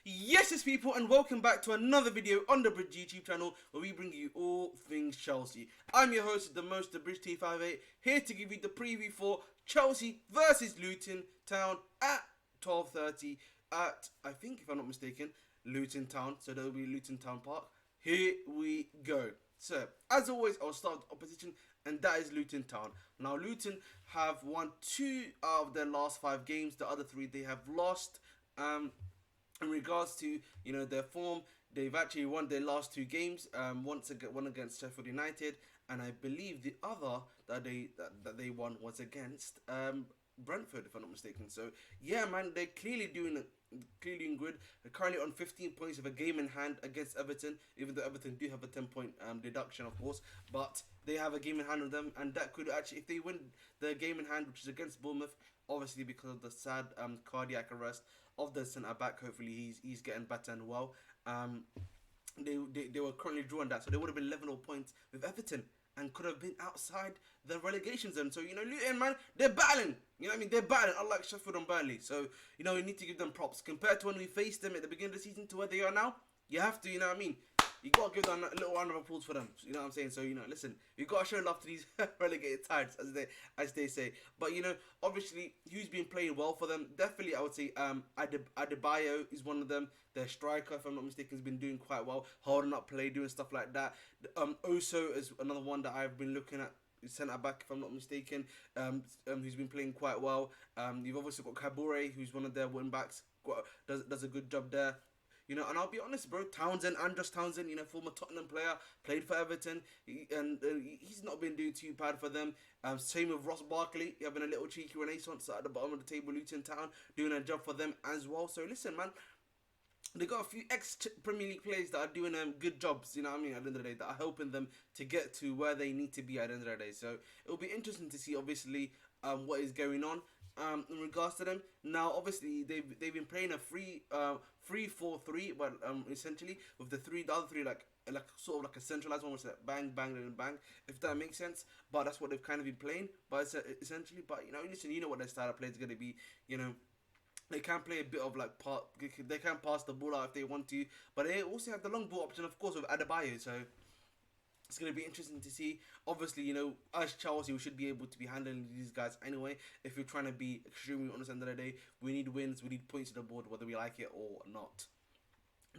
Yes, people, and welcome back to another video on the Bridge YouTube channel where we bring you all things Chelsea. I'm your host, the Bridge T58, here to give you the preview for Chelsea versus Luton Town at 12:30 at, I think, if I'm not mistaken, Luton Town. So there will be Luton Town Park. Here we go. So, as always, I'll start with opposition, and that is Luton Town. Now, Luton have won 2 out of their last 5 games. The other 3 they have lost. In regards to their form, they've actually won their last 2 games. One against Sheffield United, and I believe the other that they won was against Brentford, if I'm not mistaken. So yeah, man, they're clearly doing good. They're currently on 15 points with a game in hand against Everton, even though Everton do have a 10-point deduction, of course, but they have a game in hand with them, and that could actually, if they win the game in hand, which is against Bournemouth, obviously because of the sad cardiac arrest of the centre back, hopefully he's getting better and well. They were currently drawing that, so they would have been 11 points with Everton and could have been outside the relegation zone. So Luton, man, they're battling. You know what I mean? They're battling, unlike Sheffield and Burnley. So we need to give them props compared to when we faced them at the beginning of the season to where they are now. You have to, you know what I mean? You gotta give them a little round of applause for them. You know what I'm saying? So listen, you gotta show love to these relegated sides, as they say. But obviously, who's been playing well for them? Definitely, I would say Adebayo is one of them. Their striker, if I'm not mistaken, has been doing quite well, holding up play, doing stuff like that. Oso is another one that I've been looking at. Centre back, if I'm not mistaken, who's been playing quite well. You've obviously got Kabore, who's one of their wing backs, does a good job there. And I'll be honest, bro, Andros Townsend, former Tottenham player, played for Everton, and he's not been doing too bad for them. Same with Ross Barkley, having a little cheeky renaissance at the bottom of the table, Luton Town, doing a job for them as well. So listen, man, they got a few ex-Premier League players that are doing good jobs, you know what I mean, at the end of the day, that are helping them to get to where they need to be at the end of the day. So it'll be interesting to see, obviously, what is going on in regards to them. Now, obviously, they've been playing a 3-4-3, but essentially with the other three like sort of like a centralized one, which is like bang, bang, and bang, if that makes sense. But that's what they've kind of been playing. But it's essentially, but listen, what their style of play is going to be. They can play a bit of like they can pass the ball out if they want to, but they also have the long ball option, of course, with Adebayo. So it's going to be interesting to see. Obviously, as Chelsea, we should be able to be handling these guys anyway. If we're trying to be extremely honest at the end of the day, we need wins, we need points to the board, whether we like it or not.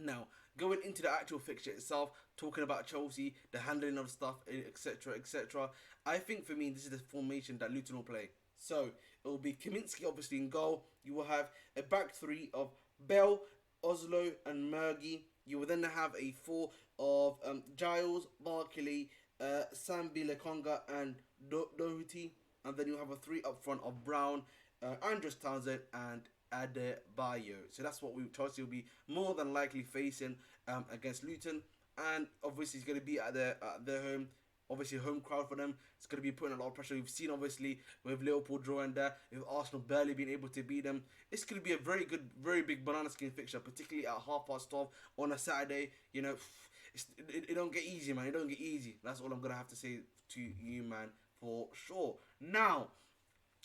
Now, going into the actual fixture itself, talking about Chelsea, the handling of stuff, etc., etc. I think for me, this is the formation that Luton will play. So it will be Kaminsky, obviously, in goal. You will have a back 3 of Bell, Oslo, and Murgy. You will then have a 4 of Giles, Barkley, Sambi Lekonga, and Doherty. And then you have a 3 up front of Brown, Andros Townsend, and Adebayo. So that's what Chelsea will be more than likely facing against Luton. And obviously, it's going to be at their home. Obviously, home crowd for them. It's going to be putting a lot of pressure. We've seen, obviously, with Liverpool drawing there, with Arsenal barely being able to beat them. It's going to be a very good, very big banana skin fixture, particularly at 12:30 on a Saturday. It don't get easy, man. It don't get easy. That's all I'm going to have to say to you, man, for sure. Now,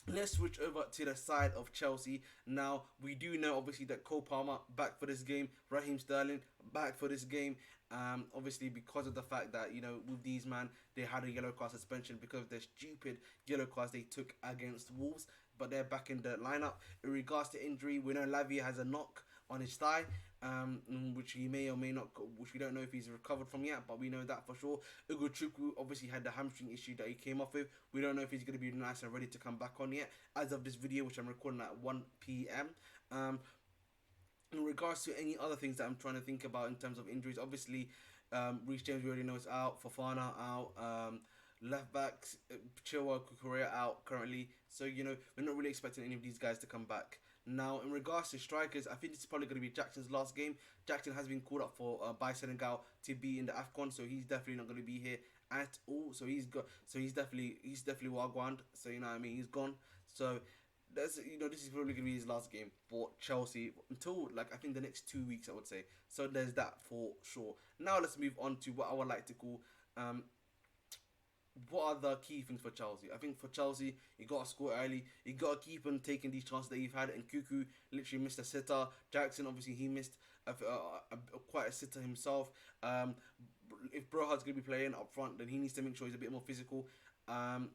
let's switch over to the side of Chelsea. Now, we do know, obviously, that Cole Palmer back for this game. Raheem Sterling back for this game. Obviously, because of the fact that, with these, man, they had a yellow card suspension because of their stupid yellow cards they took against Wolves. But they're back in the lineup. In regards to injury, we know Lavia has a knock on his thigh, which he may or may not, which we don't know if he's recovered from yet, but we know that for sure. Ugochukwu obviously had the hamstring issue that he came off with. We don't know if he's going to be nice and ready to come back on yet, as of this video, which I'm recording at 1 p.m. In regards to any other things that I'm trying to think about in terms of injuries, obviously, Reece James, we already know, is out. Fofana out. Left backs, Chilwell, Kukurea out currently. So, we're not really expecting any of these guys to come back. Now, in regards to strikers, I think this is probably going to be Jackson's last game. Jackson has been called up for by Senegal to be in the AFCON, so he's definitely not going to be here at all. So he's definitely Wagwan. So what I mean, he's gone. So this is probably going to be his last game for Chelsea until I think the next 2 weeks, I would say. So there's that for sure. Now let's move on to what I would like to call what are the key things for Chelsea? I think for Chelsea, you got to score early. You got to keep on taking these chances that you've had. And Cuckoo literally missed a sitter. Jackson, obviously, he missed quite a sitter himself. If Broha's going to be playing up front, then he needs to make sure he's a bit more physical. And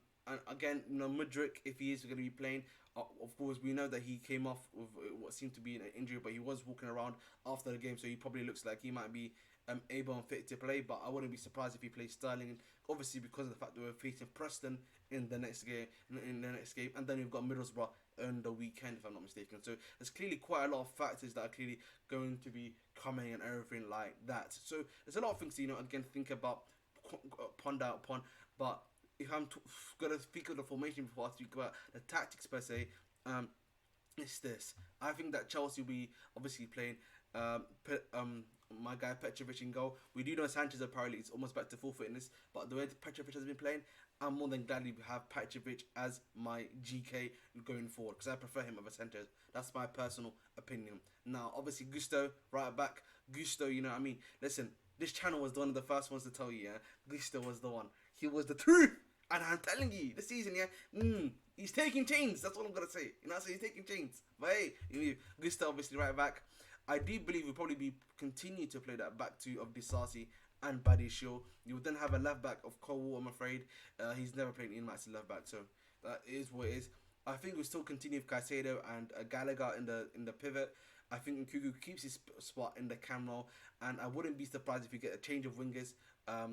again, Mudryk, if he is going to be playing, of course, we know that he came off with what seemed to be an injury, but he was walking around after the game, so he probably looks like he might be able and fit to play. But I wouldn't be surprised if he plays Sterling, obviously because of the fact that we're facing Preston in the next game, and then we've got Middlesbrough on the weekend, if I'm not mistaken. So there's clearly quite a lot of factors that are clearly going to be coming and everything like that. So there's a lot of things to, again, think about, ponder upon, but if I'm gonna speak of the formation before I speak about the tactics per se, it's this. I think that Chelsea will be obviously playing my guy Petrovic in goal. We do know Sanchez apparently is almost back to full fitness, but the way Petrovic has been playing, I'm more than gladly to have Petrovic as my GK going forward because I prefer him over Sanchez. That's my personal opinion. Now, obviously, Gusto, right back. Gusto, listen, this channel was one of the first ones to tell you, yeah, Gusto was the one. He was the truth. And I'm telling you, this season, yeah, he's taking chains. That's all I'm going to say. So he's taking chains. But hey, Gusto obviously right back. I do believe we'll probably continue to play that back two of Disasi and Badiashile. You would then have a left back of Cole, I'm afraid. He's never played in Max left back, so that is what it is. I think we'll still continue with Caicedo and Gallagher in the pivot. I think Nkuku keeps his spot in the cam role, and I wouldn't be surprised if we get a change of wingers.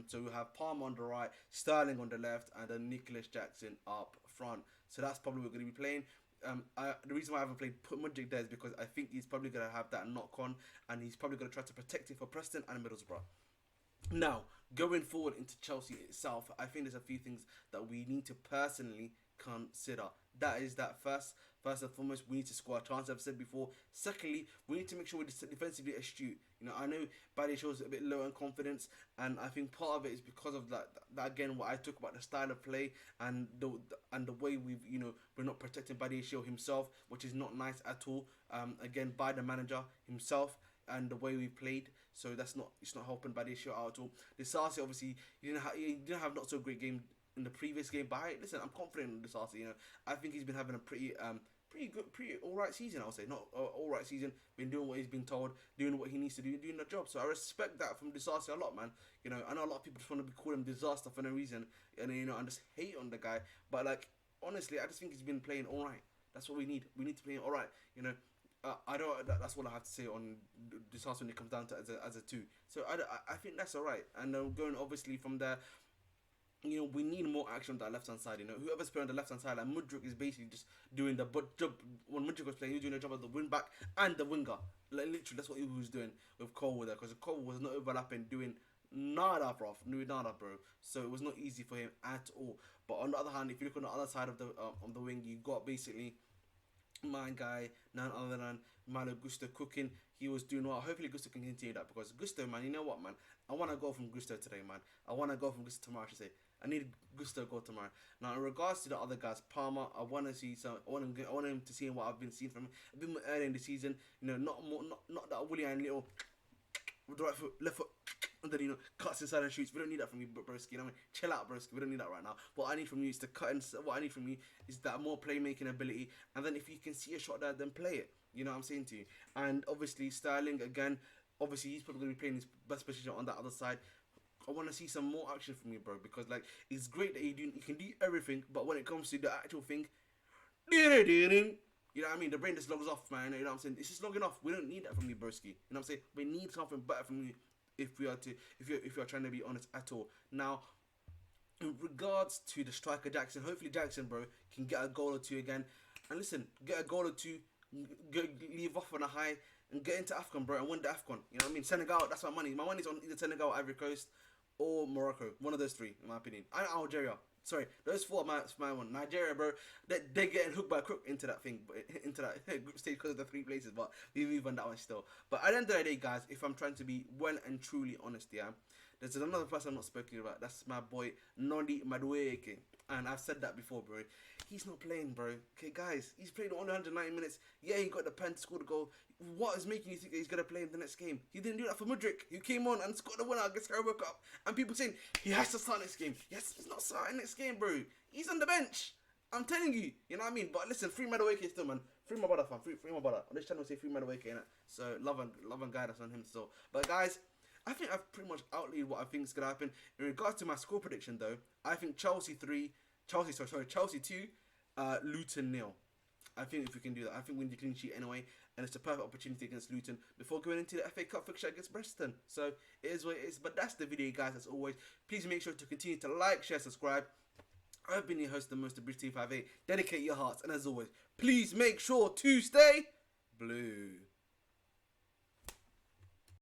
So we'll have Palmer on the right, Sterling on the left, and then Nicholas Jackson up front. So that's probably what we're going to be playing. The reason why I haven't played Mudryk there is because I think he's probably going to have that knock on, and he's probably going to try to protect it for Preston and Middlesbrough. Now, going forward into Chelsea itself, I think there's a few things that we need to personally consider. That is that first and foremost, we need to score a chance, I've said before. Secondly, we need to make sure we're defensively astute. I know Bailey shows a bit low in confidence, and I think part of it is because of that again, what I talk about, the style of play and the way we're not protecting Badiashile himself, which is not nice at all. Again, by the manager himself and the way we played, so it's not helping Badiashile out at all. Disasi, obviously, he didn't have not so great game in the previous game, but listen, I'm confident in Disasi. I think he's been having a pretty good, pretty alright season. I would say not alright season. Been doing what he's been told, doing what he needs to do, doing the job. So I respect that from Disasi a lot, man. I know a lot of people just want to call him disaster for no reason, and and just hate on the guy. But honestly, I just think he's been playing alright. That's what we need. We need to play alright. I don't. That's what I have to say on Disasi when it comes down to as a two. So I think that's alright. And going obviously from there. We need more action on that left hand side. Whoever's playing on the left hand side, Mudryk is basically just doing the job. When Mudryk was playing, he was doing the job of the wing back and the winger. Literally, that's what he was doing with Cole there, because Cole was not overlapping, doing nada, bro. So it was not easy for him at all. But on the other hand, if you look on the other side of the wing, you got basically my guy, none other than Malo Gusto cooking. He was doing well. Hopefully Gusto can continue that, because Gusto, man, you know what, man? I want to go from Gusto today, man. I want to go from Gusto tomorrow, I should say. I need Gusto to go tomorrow. Now, in regards to the other guys, Palmer, I want to see some. I want him to see what I've been seeing from him. A bit more early in the season, not that Willie and little with the right foot, left foot, and then cuts inside and shoots. We don't need that from you, broski. Chill out, broski. We don't need that right now. What I need from you is to cut. What I need from you is that more playmaking ability. And then if you can see a shot there, then play it. You know what I'm saying to you. And obviously Sterling again. Obviously he's probably going to be playing his best position on that other side. I want to see some more action from you, bro, because it's great that you can do everything, but when it comes to the actual thing, you know what I mean? The brain just logs off, man. You know what I'm saying? It's just logging off. We don't need that from you, broski. You know what I'm saying? We need something better from you if you're trying to be honest at all. Now, in regards to the striker Jackson, hopefully Jackson, bro, can get a goal or two again. And listen, get a goal or two, leave off on a high, and get into AFCON, bro, and win the AFCON. You know what I mean? Senegal, that's my money. My money's on either Senegal, Ivory Coast, or Morocco. One of those three, in my opinion. And Algeria. Sorry, those four are my one. Nigeria, bro, they're getting hooked by crook into that thing, into that group stage because of the 3 places, but we move on that one still. But at the end of the day, guys, if I'm trying to be well and truly honest, yeah, There's another person I'm not speaking about. That's my boy Noni Madueke. And I've said that before, bro. He's not playing, bro. Okay, guys, he's played only 190 minutes. Yeah, he got the pen to score the goal. What is making you think that he's gonna play in the next game? He didn't do that for Madueke. He came on and scored the winner against Carabao Cup. And people saying he has to start next game. Yes, he's not starting next game, bro. He's on the bench. I'm telling you, you know what I mean? But listen, free Madueke still, man. Free my brother, fam. Free my brother. On this channel, we say free Madueke, innit? So love and guidance on him still. But guys, I think I've pretty much outlined what I think is gonna happen. In regards to my score prediction, though, I think Chelsea 2, Luton 0. I think if we can do that, I think we need a clean sheet anyway, and it's a perfect opportunity against Luton before going into the FA Cup fixture against Preston. So it is what it is. But that's the video, guys. As always, please make sure to continue to like, share, subscribe. I've been your host, the most of British Team 58. Dedicate your hearts, and as always, please make sure to stay blue.